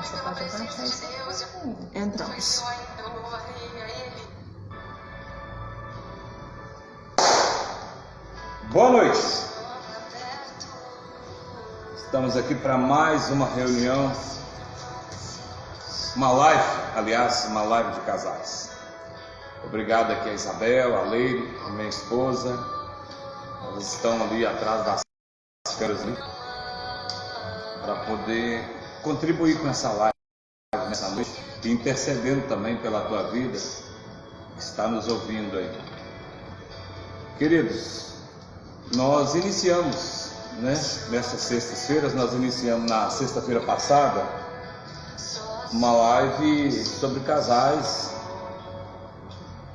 Você pode abaixar isso. Entramos. Boa noite. Estamos aqui para mais uma reunião, uma live de casais. Obrigado aqui a Isabel, a Leire, a minha esposa. Elas estão ali atrás das câmeras para poder contribuir com essa live nessa noite e intercedendo também pela tua vida que está nos ouvindo aí. Queridos, nós iniciamos, nessas sextas-feiras, nós iniciamos na sexta-feira passada uma live sobre casais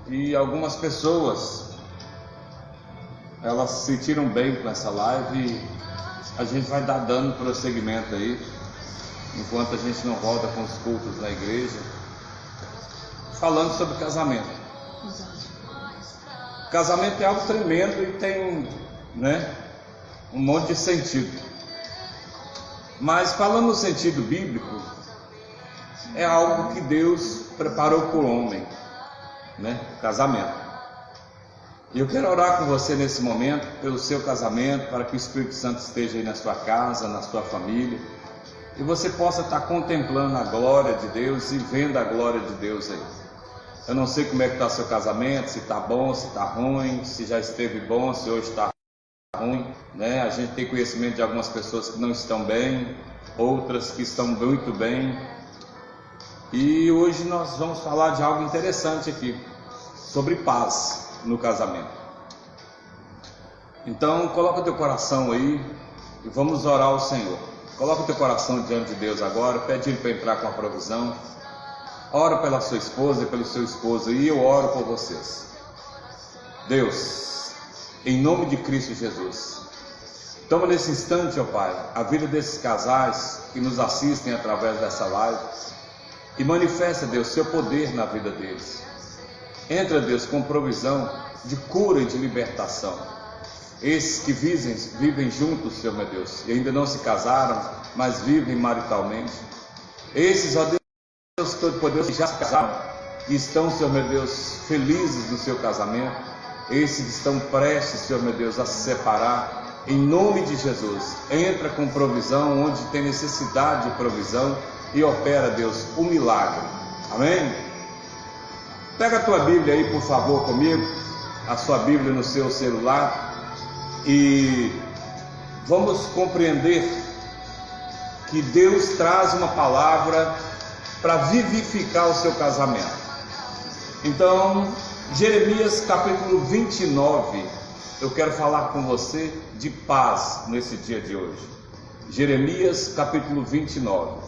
e algumas pessoas elas se sentiram bem com essa live e a gente vai dar dando prosseguimento aí enquanto a gente não volta com os cultos na igreja, falando sobre casamento. Casamento é algo tremendo e tem, um monte de sentido. Mas falando no sentido bíblico, é algo que Deus preparou para o homem, casamento. E eu quero orar com você nesse momento, pelo seu casamento, para que o Espírito Santo esteja aí na sua casa, na sua família, e você possa estar contemplando a glória de Deus e vendo a glória de Deus aí. Eu não sei como é que está seu casamento, se está bom, se está ruim, se já esteve bom, se hoje está ruim, A gente tem conhecimento de algumas pessoas que não estão bem, outras que estão muito bem. E hoje nós vamos falar de algo interessante aqui, sobre paz no casamento. Então coloca o teu coração aí e vamos orar ao Senhor. Coloca o teu coração diante de Deus agora, pede Ele para entrar com a provisão. Ora pela sua esposa e pelo seu esposo, e eu oro por vocês. Deus, em nome de Cristo Jesus, toma nesse instante, ó Pai, a vida desses casais que nos assistem através dessa live e manifesta, Deus, seu poder na vida deles. Entra, Deus, com provisão de cura e de libertação. Esses que vivem juntos, Senhor meu Deus, e ainda não se casaram, mas vivem maritalmente. Esses, ó Deus Todo-Poderoso, que já se casaram e estão, Senhor meu Deus, felizes no seu casamento. Esses que estão prestes, Senhor meu Deus, a se separar, em nome de Jesus, entra com provisão onde tem necessidade de provisão e opera, Deus, o milagre. Amém? Pega a tua Bíblia aí, por favor, comigo, a sua Bíblia no seu celular, e vamos compreender que Deus traz uma palavra para vivificar o seu casamento. Então, Jeremias capítulo 29, eu quero falar com você de paz nesse dia de hoje. Jeremias capítulo 29.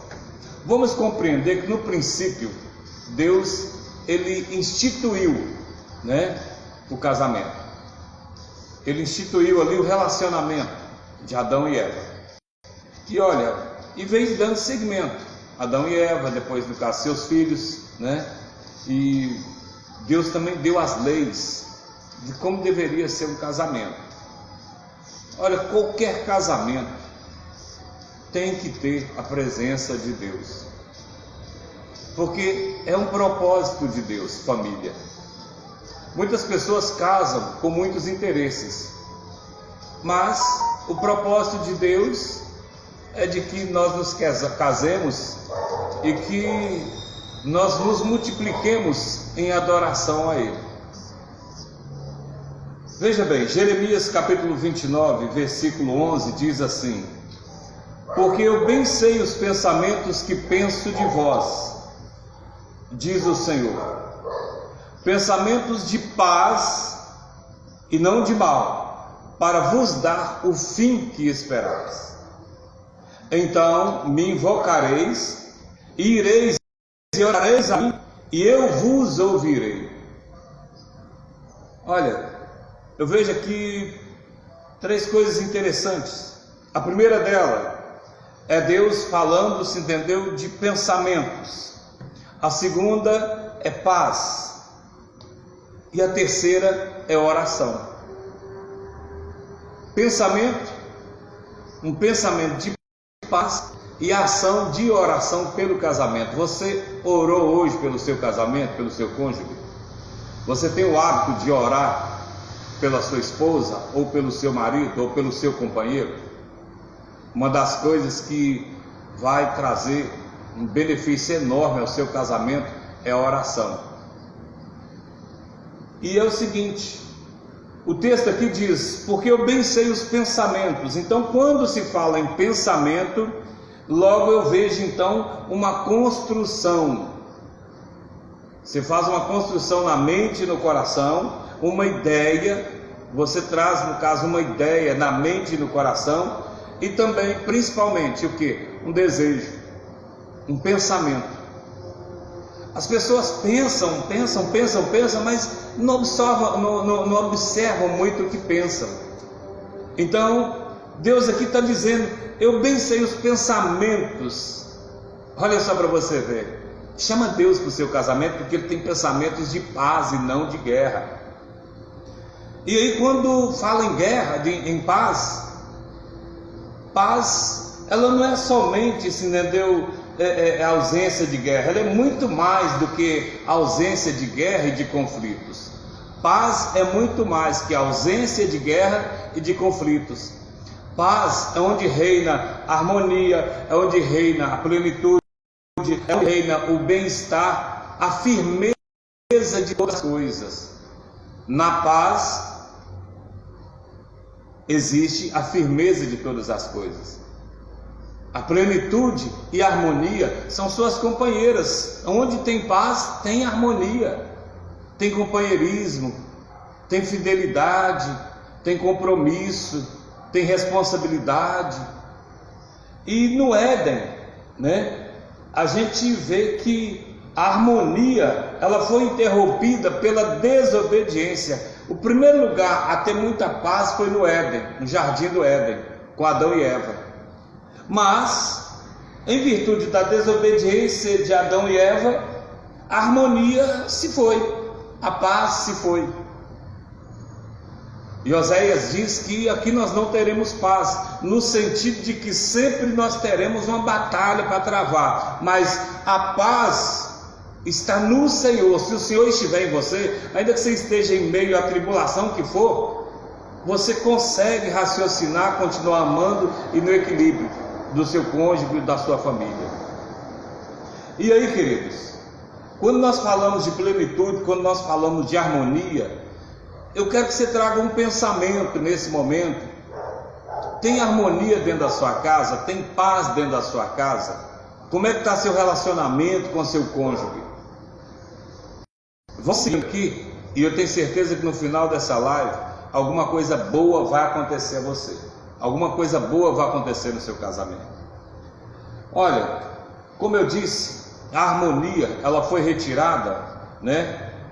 Vamos compreender que no princípio, Deus, Ele instituiu, o casamento. Ele instituiu ali o relacionamento de Adão e Eva. E olha, e veio dando seguimento. Adão e Eva, depois do caso, seus filhos, E Deus também deu as leis de como deveria ser um casamento. Olha, qualquer casamento tem que ter a presença de Deus, porque é um propósito de Deus, família. Muitas pessoas casam com muitos interesses, mas o propósito de Deus é de que nós nos casemos e que nós nos multipliquemos em adoração a Ele. Veja bem, Jeremias capítulo 29, versículo 11 diz assim: porque eu bem sei os pensamentos que penso de vós, diz o Senhor, pensamentos de paz e não de mal, para vos dar o fim que esperais. Então me invocareis, e ireis e orareis a mim, e eu vos ouvirei. Olha, eu vejo aqui três coisas interessantes. A primeira dela é Deus falando, se entendeu, de pensamentos. A segunda é paz. E a terceira é oração. Pensamento, um pensamento de paz e a ação de oração pelo casamento. Você orou hoje pelo seu casamento, pelo seu cônjuge? Você tem o hábito de orar pela sua esposa, ou pelo seu marido, ou pelo seu companheiro? Uma das coisas que vai trazer um benefício enorme ao seu casamento é a oração. E é o seguinte, o texto aqui diz: porque eu bem sei os pensamentos. Então, quando se fala em pensamento, logo eu vejo então uma construção. Você faz uma construção na mente e no coração, uma ideia, você traz, no caso, uma ideia na mente e no coração, e também, principalmente, o que? Um desejo, um pensamento. As pessoas pensam, mas não observam muito o que pensam. Então, Deus aqui está dizendo: eu bem sei os pensamentos. Olha só para você ver. Chama Deus para o seu casamento, porque Ele tem pensamentos de paz e não de guerra. E aí, quando fala em guerra, em paz, ela não é somente, entendeu? A ausência de guerra, ela é muito mais do que a ausência de guerra e de conflitos. Paz é muito mais que a ausência de guerra e de conflitos. Paz é onde reina a harmonia, é onde reina a plenitude, é onde reina o bem-estar, a firmeza de todas as coisas. Na paz existe a firmeza de todas as coisas. A plenitude e a harmonia são suas companheiras. Onde tem paz, tem harmonia, tem companheirismo, tem fidelidade, tem compromisso, tem responsabilidade. E no Éden, a gente vê que a harmonia, ela foi interrompida pela desobediência. O primeiro lugar a ter muita paz foi no Éden, no jardim do Éden, com Adão e Eva. Mas, em virtude da desobediência de Adão e Eva, a harmonia se foi, a paz se foi. E Oséias diz que aqui nós não teremos paz, no sentido de que sempre nós teremos uma batalha para travar, mas a paz está no Senhor. Se o Senhor estiver em você, ainda que você esteja em meio à tribulação que for, você consegue raciocinar, continuar amando e no equilíbrio do seu cônjuge e da sua família. E aí, queridos, quando nós falamos de plenitude, quando nós falamos de harmonia, eu quero que você traga um pensamento nesse momento. Tem harmonia dentro da sua casa? Tem paz dentro da sua casa? Como é que está seu relacionamento com seu cônjuge? Vamos seguir aqui, e eu tenho certeza que no final dessa live, alguma coisa boa vai acontecer a você. Alguma coisa boa vai acontecer no seu casamento. Olha, como eu disse, a harmonia, ela foi retirada,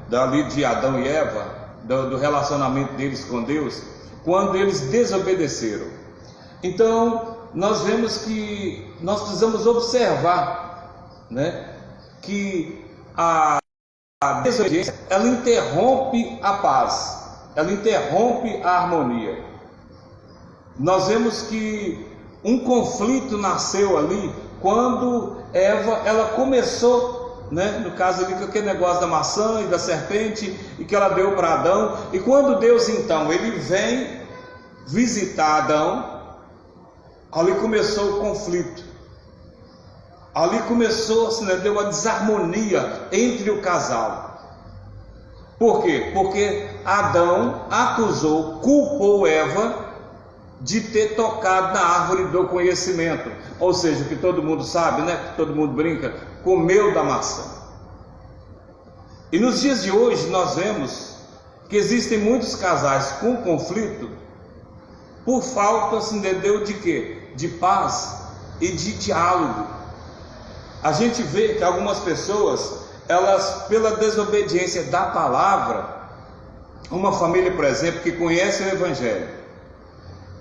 dali de Adão e Eva, do relacionamento deles com Deus, quando eles desobedeceram. Então, nós vemos que nós precisamos observar, que a desobediência, ela interrompe a paz, ela interrompe a harmonia. Nós vemos que um conflito nasceu ali quando Eva, ela começou, no caso ali com aquele negócio da maçã e da serpente, e que ela deu para Adão. E quando Deus então, ele vem visitar Adão, ali começou o conflito, ali começou deu uma desarmonia entre o casal. Por quê? Porque Adão acusou, culpou Eva de ter tocado na árvore do conhecimento, ou seja, que todo mundo sabe, que todo mundo brinca, comeu da maçã. E nos dias de hoje nós vemos que existem muitos casais com conflito por falta, de quê? De paz e de diálogo. A gente vê que algumas pessoas, elas, pela desobediência da palavra, uma família, por exemplo, que conhece o Evangelho,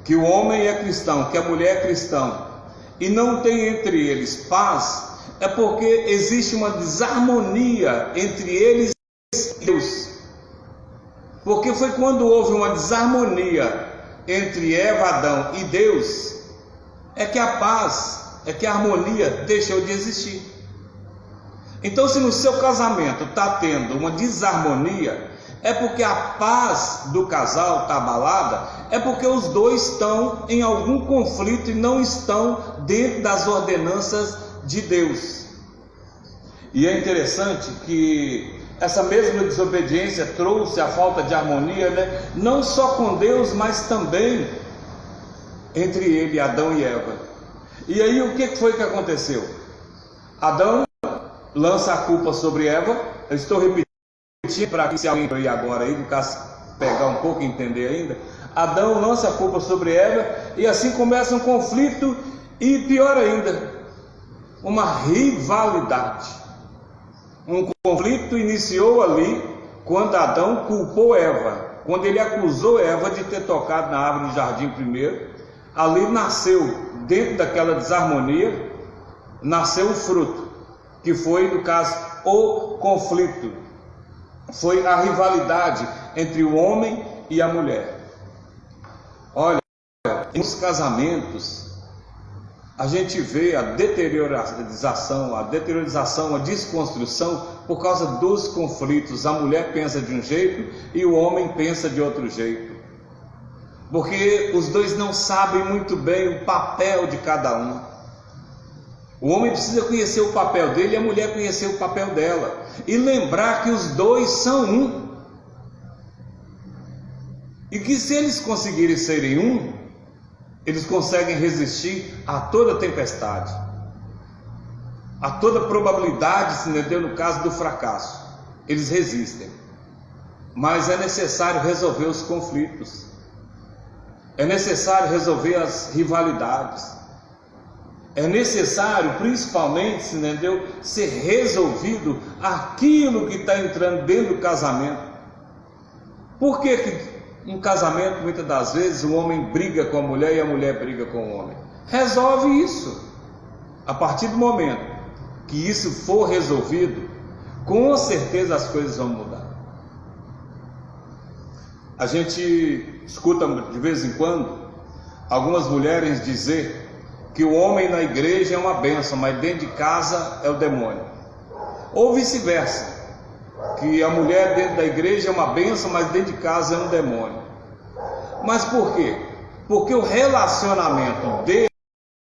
que o homem é cristão, que a mulher é cristã, e não tem entre eles paz, é porque existe uma desarmonia entre eles e Deus. Porque foi quando houve uma desarmonia entre Eva, Adão e Deus, é que a paz é que a harmonia deixou de existir. Então, se no seu casamento está tendo uma desarmonia, é porque a paz do casal está abalada, é porque os dois estão em algum conflito e não estão dentro das ordenanças de Deus. E é interessante que essa mesma desobediência trouxe a falta de harmonia, né? Não só com Deus, mas também entre ele, Adão e Eva. E aí o que foi que aconteceu? Adão lança a culpa sobre Eva. Eu estou repetindo para que se alguém aí agora aí, no caso pegar um pouco e entender ainda. Adão lança a culpa sobre Eva e assim começa um conflito e pior ainda, uma rivalidade. Um conflito iniciou ali quando Adão culpou Eva, quando ele acusou Eva de ter tocado na árvore do jardim primeiro. Ali nasceu, dentro daquela desarmonia, nasceu o fruto, que foi, no caso, o conflito. Foi a rivalidade entre o homem e a mulher. Olha, nos casamentos, a gente vê a deteriorização, a desconstrução por causa dos conflitos. A mulher pensa de um jeito e o homem pensa de outro jeito. Porque os dois não sabem muito bem o papel de cada um. O homem precisa conhecer o papel dele e a mulher conhecer o papel dela. E lembrar que os dois são um. E que se eles conseguirem serem um, eles conseguem resistir a toda tempestade, a toda probabilidade, se entendeu, no caso do fracasso. Eles resistem. Mas é necessário resolver os conflitos. É necessário resolver as rivalidades. É necessário, principalmente, se entendeu, ser resolvido aquilo que está entrando dentro do casamento. Por que um casamento, muitas das vezes, o homem briga com a mulher e a mulher briga com o homem? Resolve isso. A partir do momento que isso for resolvido, com certeza as coisas vão mudar. A gente escuta de vez em quando algumas mulheres dizer que o homem na igreja é uma bênção, mas dentro de casa é o demônio. Ou vice-versa, que a mulher dentro da igreja é uma bênção, mas dentro de casa é um demônio. Mas por quê? Porque o relacionamento dele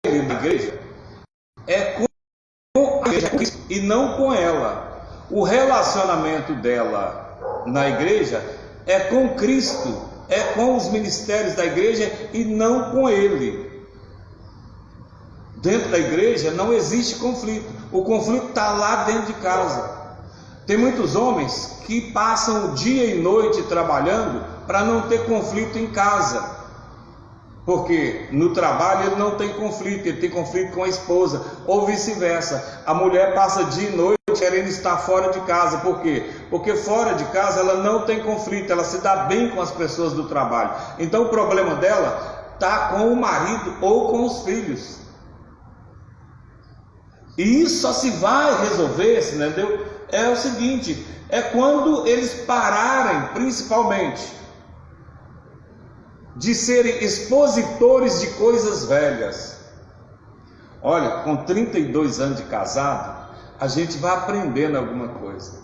na igreja é com a igreja e não com ela. O relacionamento dela na igreja é com Cristo, é com os ministérios da igreja e não com ele. Dentro da igreja não existe conflito. O conflito está lá dentro de casa. Tem muitos homens que passam o dia e noite trabalhando para não ter conflito em casa. Porque no trabalho ele não tem conflito, ele tem conflito com a esposa, ou vice-versa. A mulher passa dia e noite querendo estar fora de casa. Por quê? Porque fora de casa ela não tem conflito, ela se dá bem com as pessoas do trabalho. Então o problema dela está com o marido ou com os filhos. E isso só se vai resolver, entendeu? É o seguinte, é quando eles pararem, principalmente, de serem expositores de coisas velhas. Olha, com 32 anos de casado, a gente vai aprendendo alguma coisa.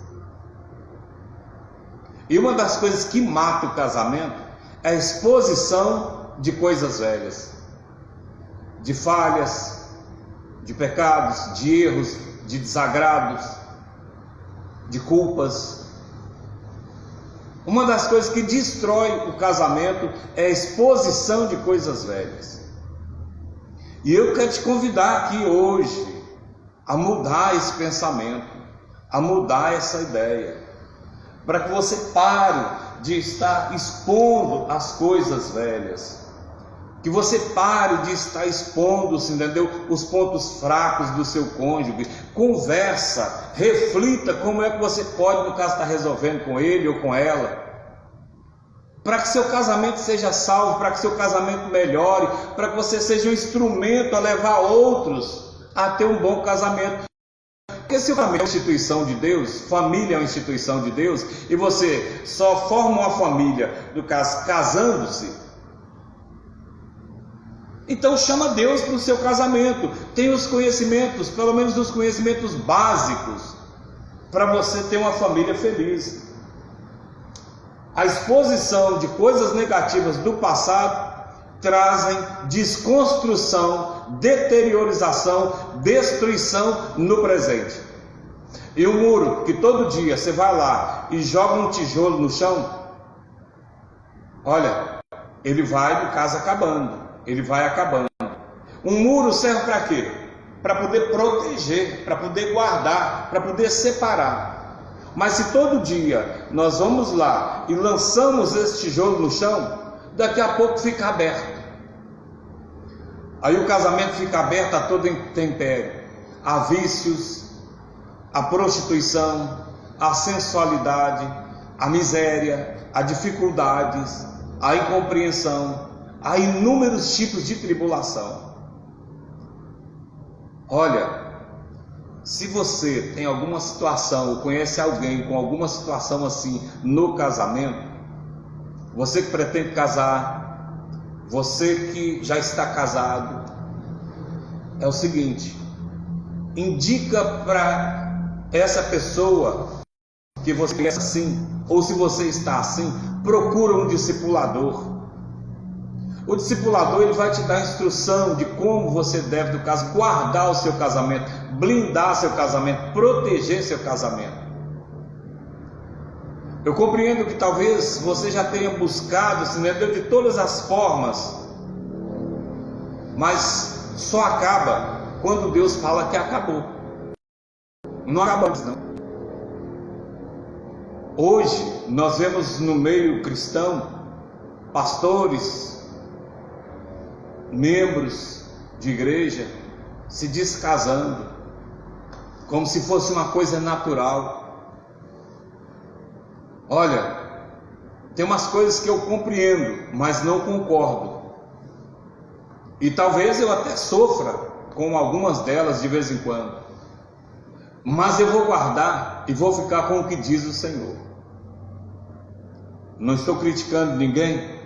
E uma das coisas que mata o casamento é a exposição de coisas velhas, de falhas, de pecados, de erros, de desagrados, de culpas. Uma das coisas que destrói o casamento é a exposição de coisas velhas. E eu quero te convidar aqui hoje a mudar esse pensamento, a mudar essa ideia, para que você pare de estar expondo as coisas velhas. Que você pare de estar expondo, entendeu, os pontos fracos do seu cônjuge. Conversa, reflita como é que você pode, no caso, estar resolvendo com ele ou com ela, para que seu casamento seja salvo, para que seu casamento melhore, para que você seja um instrumento a levar outros a ter um bom casamento. Porque se o casamento é uma instituição de Deus, família é uma instituição de Deus, e você só forma uma família, no caso, casando-se, Então chama Deus para o seu casamento. Tem os conhecimentos, pelo menos os conhecimentos básicos, para você ter uma família feliz. A exposição de coisas negativas do passado trazem desconstrução, deteriorização, destruição no presente. E o muro que todo dia você vai lá e joga um tijolo no chão, olha, ele vai, no caso, acabando. Ele vai acabando. Um muro serve para quê? Para poder proteger, para poder guardar, para poder separar. Mas se todo dia nós vamos lá e lançamos esse tijolo no chão, daqui a pouco fica aberto. Aí o casamento fica aberto a todo intempério. Há vícios, a prostituição, a sensualidade, a miséria, a dificuldades, a incompreensão, há inúmeros tipos de tribulação. Olha, se você tem alguma situação ou conhece alguém com alguma situação assim no casamento, você que pretende casar, você que já está casado, é o seguinte: indica para essa pessoa que você é assim, ou se você está assim, procura um discipulador. O discipulador, ele vai te dar instrução de como você deve, no caso, guardar o seu casamento, blindar seu casamento, proteger seu casamento. Eu compreendo que talvez você já tenha buscado, se não deu de todas as formas, mas só acaba quando Deus fala que acabou. Não acaba antes, não. Hoje nós vemos no meio cristão pastores, membros de igreja se descasando como se fosse uma coisa natural. Olha, tem umas coisas que eu compreendo, mas não concordo, e talvez eu até sofra com algumas delas de vez em quando, mas eu vou guardar e vou ficar com o que diz o Senhor. Não estou criticando ninguém,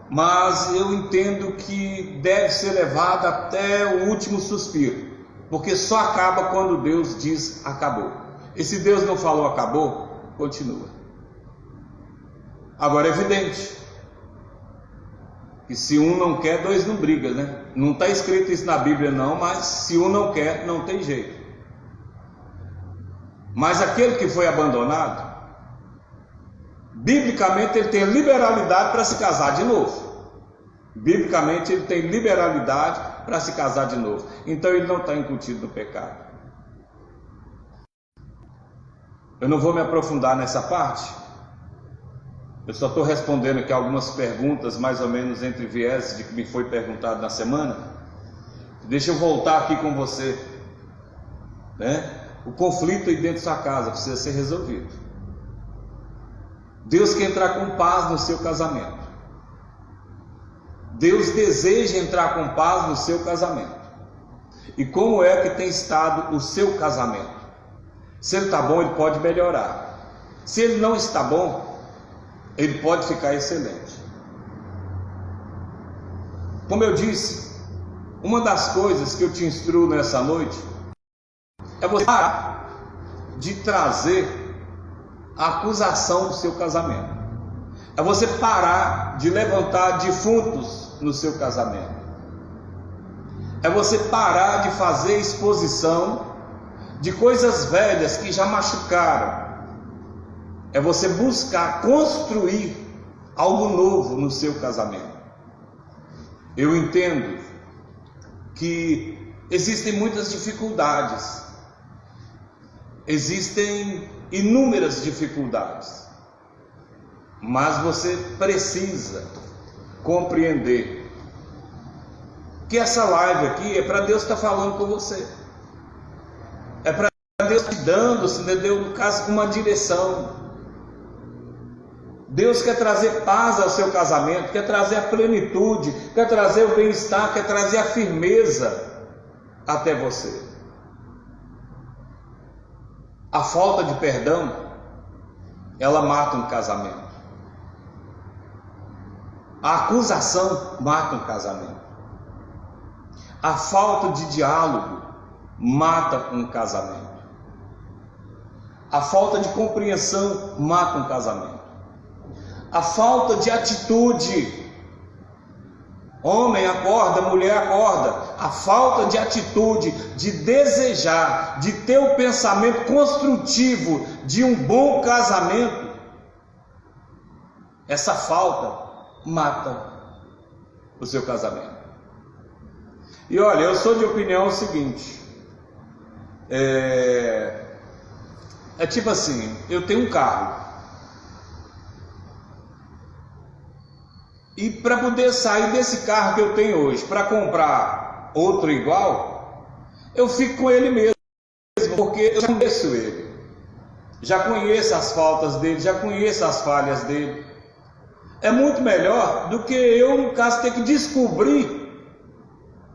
mas eu entendo que deve ser levado até o último suspiro, porque só acaba quando Deus diz acabou. E se Deus não falou acabou, continua. Agora é evidente que se um não quer, dois não brigam, né? Não está escrito isso na Bíblia não, mas se um não quer, não tem jeito. Mas aquele que foi abandonado, biblicamente ele tem liberalidade para se casar de novo. Biblicamente ele tem liberalidade para se casar de novo. Então ele não está incutido no pecado. Eu não vou me aprofundar nessa parte. Eu só estou respondendo aqui algumas perguntas, mais ou menos entre viés de que me foi perguntado na semana. Deixa eu voltar aqui com você, né? O conflito aí dentro da sua casa precisa ser resolvido. Deus quer entrar com paz no seu casamento. Deus deseja entrar com paz no seu casamento. E como é que tem estado o seu casamento? Se ele está bom, ele pode melhorar. Se ele não está bom, ele pode ficar excelente. Como eu disse, uma das coisas que eu te instruo nessa noite é você parar de trazer a acusação do seu casamento. É você parar de levantar defuntos no seu casamento. É você parar de fazer exposição de coisas velhas que já machucaram. É você buscar construir algo novo no seu casamento. Eu entendo que existem muitas dificuldades. Existem inúmeras dificuldades. Mas você precisa compreender que essa live aqui é para Deus estar falando com você. É para Deus te dando, se deu no caso, uma direção. Deus quer trazer paz ao seu casamento, quer trazer a plenitude, quer trazer o bem-estar, quer trazer a firmeza até você. A falta de perdão, ela mata um casamento. A acusação mata um casamento. A falta de diálogo mata um casamento. A falta de compreensão mata um casamento. A falta de atitude. Homem acorda, mulher acorda. A falta de atitude, de desejar, de ter o pensamento construtivo de um bom casamento. Essa falta mata o seu casamento. E olha, eu sou de opinião o seguinte. É tipo assim, eu tenho um carro. E para poder sair desse carro que eu tenho hoje, para comprar outro igual, eu fico com ele mesmo, porque eu já conheço ele. Já conheço as faltas dele, já conheço as falhas dele. É muito melhor do que eu, no caso, ter que descobrir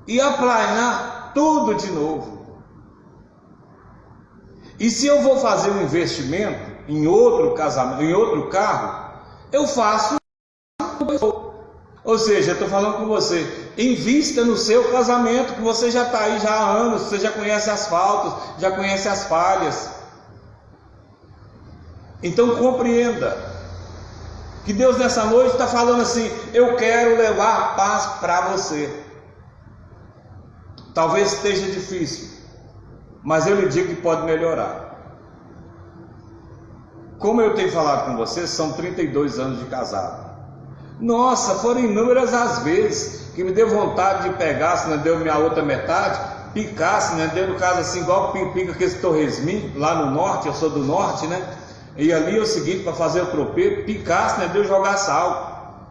e aplanar tudo de novo. E se eu vou fazer um investimento em outro casamento, em outro carro, eu faço. Ou seja, eu estou falando com você, invista no seu casamento, que você já está aí já há anos, você já conhece as faltas, já conhece as falhas. Então compreenda que Deus nessa noite está falando assim: eu quero levar paz para você. Talvez esteja difícil, mas eu lhe digo que pode melhorar. Como eu tenho falado com você, são 32 anos de casado. Nossa, foram inúmeras as vezes que me deu vontade de pegar, se não deu minha outra metade, picasse, né? Deu no caso assim, igual pica aquele torresmin, lá no norte, eu sou do norte, né? E ali é o seguinte, para fazer o tropeiro, picasse, né? Deu jogar sal.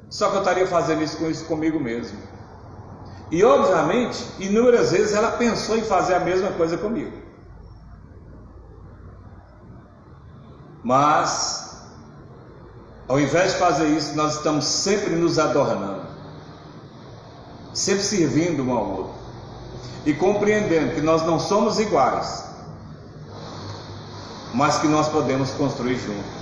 Só que eu estaria fazendo isso comigo mesmo. E obviamente, inúmeras vezes ela pensou em fazer a mesma coisa comigo. Mas ao invés de fazer isso, nós estamos sempre nos adornando, sempre servindo um ao outro e compreendendo que nós não somos iguais, mas que nós podemos construir juntos.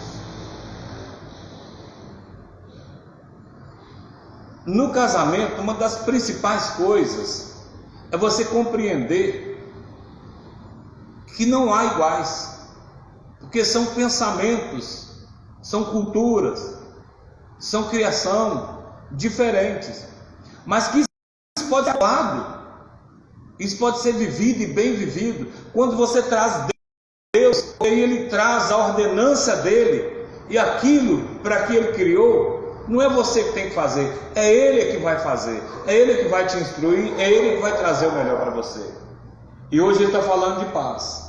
No casamento, uma das principais coisas é você compreender que não há iguais, porque são pensamentos, são culturas, são criação diferentes, mas que isso pode ser falado, isso pode ser vivido e bem vivido, quando você traz Deus, e Ele traz a ordenança dele, e aquilo para que Ele criou, não é você que tem que fazer, é Ele que vai fazer, é Ele que vai te instruir, é Ele que vai trazer o melhor para você. E hoje Ele está falando de paz.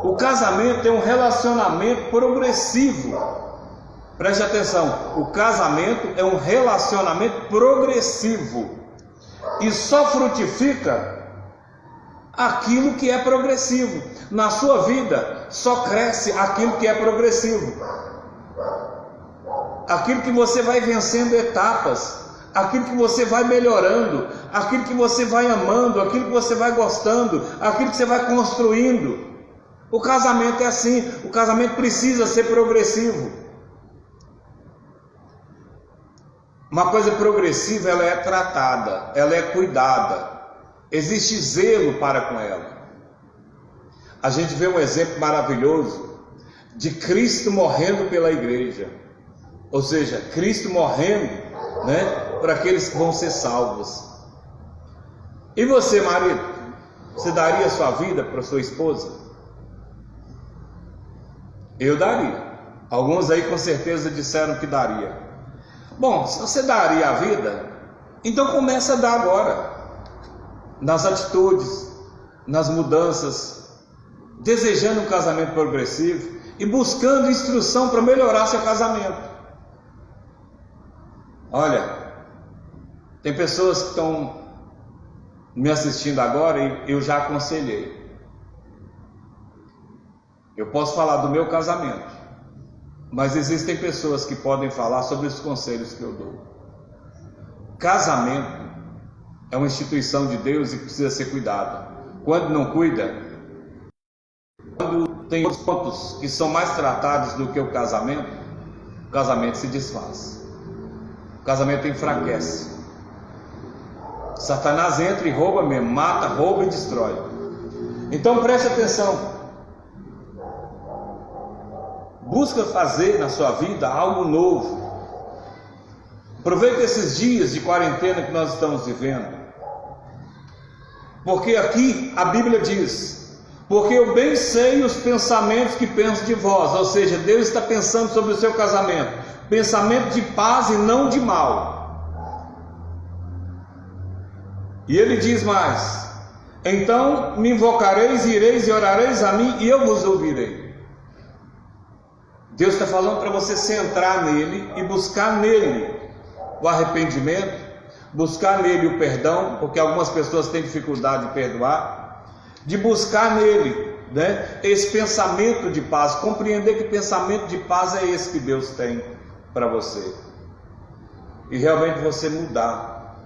O casamento é um relacionamento progressivo. Preste atenção, o casamento é um relacionamento progressivo. E só frutifica aquilo que é progressivo. Na sua vida, só cresce aquilo que é progressivo. Aquilo que você vai vencendo etapas, aquilo que você vai melhorando, aquilo que você vai amando, aquilo que você vai gostando, aquilo que você vai construindo. O casamento é assim, o casamento precisa ser progressivo. Uma coisa progressiva, ela é tratada, ela é cuidada, existe zelo para com ela. A gente vê um exemplo maravilhoso de Cristo morrendo pela igreja, ou seja, Cristo morrendo, né, para aqueles que vão ser salvos. E você, marido, você daria a sua vida para sua esposa? Eu daria. Alguns aí com certeza disseram que daria. Bom, se você daria a vida, então começa a dar agora, nas atitudes, nas mudanças, desejando um casamento progressivo e buscando instrução para melhorar seu casamento. Olha, tem pessoas que estão me assistindo agora e eu já aconselhei. Eu posso falar do meu casamento, mas existem pessoas que podem falar sobre os conselhos que eu dou. Casamento é uma instituição de Deus e precisa ser cuidada. Quando não cuida, quando tem outros pontos que são mais tratados do que o casamento, o casamento se desfaz, o casamento enfraquece. Satanás entra e rouba mesmo, mata, rouba e destrói. Então preste atenção. Busca fazer na sua vida algo novo. Aproveite esses dias de quarentena que nós estamos vivendo. Porque aqui a Bíblia diz: porque eu bem sei os pensamentos que penso de vós. Ou seja, Deus está pensando sobre o seu casamento, pensamento de paz e não de mal. E ele diz mais: então me invocareis, ireis e orareis a mim, e eu vos ouvirei. Deus está falando para você centrar nele e buscar nele o arrependimento, buscar nele o perdão, porque algumas pessoas têm dificuldade de perdoar, de buscar nele, né, esse pensamento de paz, compreender que pensamento de paz é esse que Deus tem para você, e realmente você mudar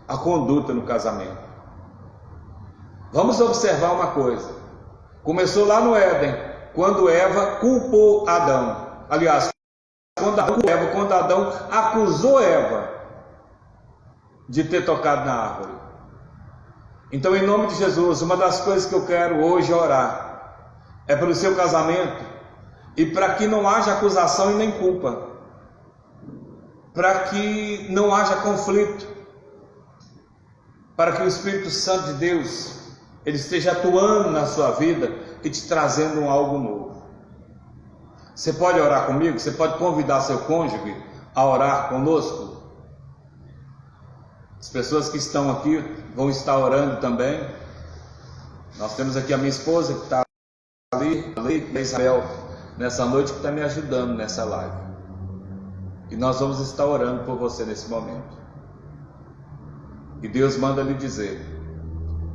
a conduta no casamento. Vamos observar uma coisa. Começou lá no Éden, quando Eva culpou Adão. Aliás, quando Adão acusou Eva de ter tocado na árvore. Então, em nome de Jesus, uma das coisas que eu quero hoje orar é pelo seu casamento, e para que não haja acusação e nem culpa, para que não haja conflito, para que o Espírito Santo de Deus ele esteja atuando na sua vida e te trazendo algo novo. Você pode orar comigo? Você pode convidar seu cônjuge a orar conosco? As pessoas que estão aqui vão estar orando também. Nós temos aqui a minha esposa que está ali, e a Isabel, nessa noite, que está me ajudando nessa live. E nós vamos estar orando por você nesse momento. E Deus manda lhe dizer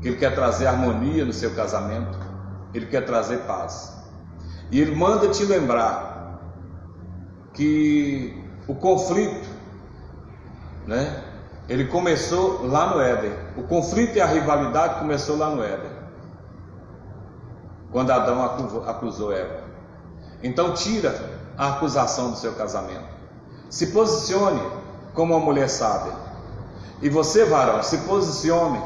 que Ele quer trazer harmonia no seu casamento, Ele quer trazer paz. E Ele manda te lembrar que o conflito, né, ele começou lá no Éden. O conflito e a rivalidade começou lá no Éden, quando Adão acusou Eva. Então tira a acusação do seu casamento. Se posicione como uma mulher sábia. E você, varão, se posicione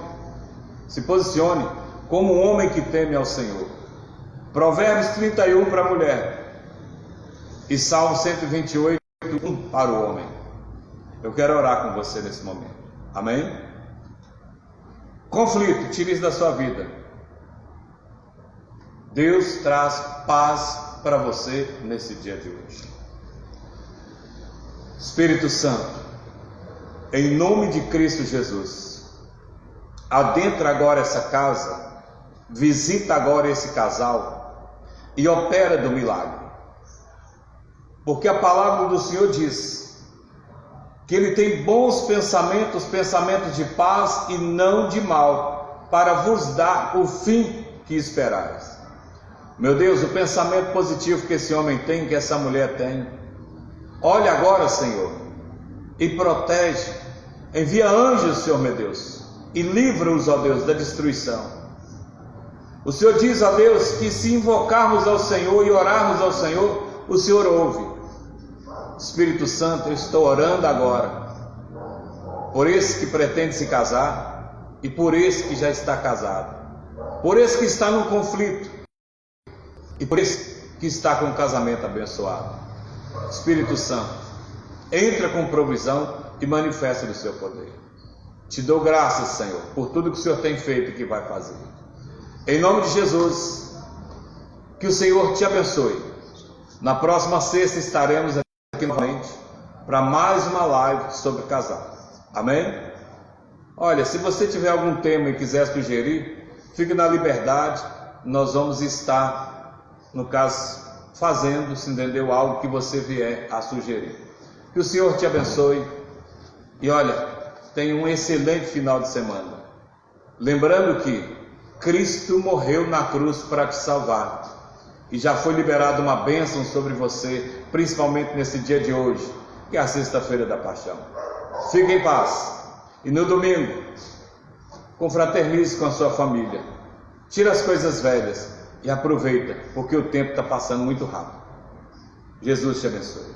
como um homem que teme ao Senhor. Provérbios 31 para a mulher e Salmo 128, 1 para o homem. Eu quero orar com você nesse momento. Amém? Conflito, tire isso da sua vida. Deus traz paz para você nesse dia de hoje. Espírito Santo, em nome de Cristo Jesus, adentra agora essa casa, visita agora esse casal e opera do milagre, porque a palavra do Senhor diz que Ele tem bons pensamentos, pensamentos de paz e não de mal, para vos dar o fim que esperais. Meu Deus, o pensamento positivo que esse homem tem, que essa mulher tem, olha agora, Senhor, e protege, envia anjos, Senhor meu Deus, e livra-os, ó Deus, da destruição. O Senhor diz, ó Deus, que se invocarmos ao Senhor e orarmos ao Senhor, o Senhor ouve. Espírito Santo, eu estou orando agora por esse que pretende se casar e por esse que já está casado, por esse que está num conflito e por esse que está com um casamento abençoado. Espírito Santo, entra com provisão e manifesta o seu poder. Te dou graças, Senhor, por tudo que o Senhor tem feito e que vai fazer. Em nome de Jesus, que o Senhor te abençoe. Na próxima sexta estaremos aqui novamente para mais uma live sobre casal. Amém? Olha, se você tiver algum tema e quiser sugerir, fique na liberdade. Nós vamos estar, no caso, fazendo, se entendeu, algo que você vier a sugerir. Que o Senhor te abençoe. E olha, tenha um excelente final de semana. Lembrando que Cristo morreu na cruz para te salvar. E já foi liberada uma bênção sobre você, principalmente nesse dia de hoje, que é a sexta-feira da paixão. Fique em paz. E no domingo, confraternize com a sua família. Tira as coisas velhas e aproveita, porque o tempo está passando muito rápido. Jesus te abençoe.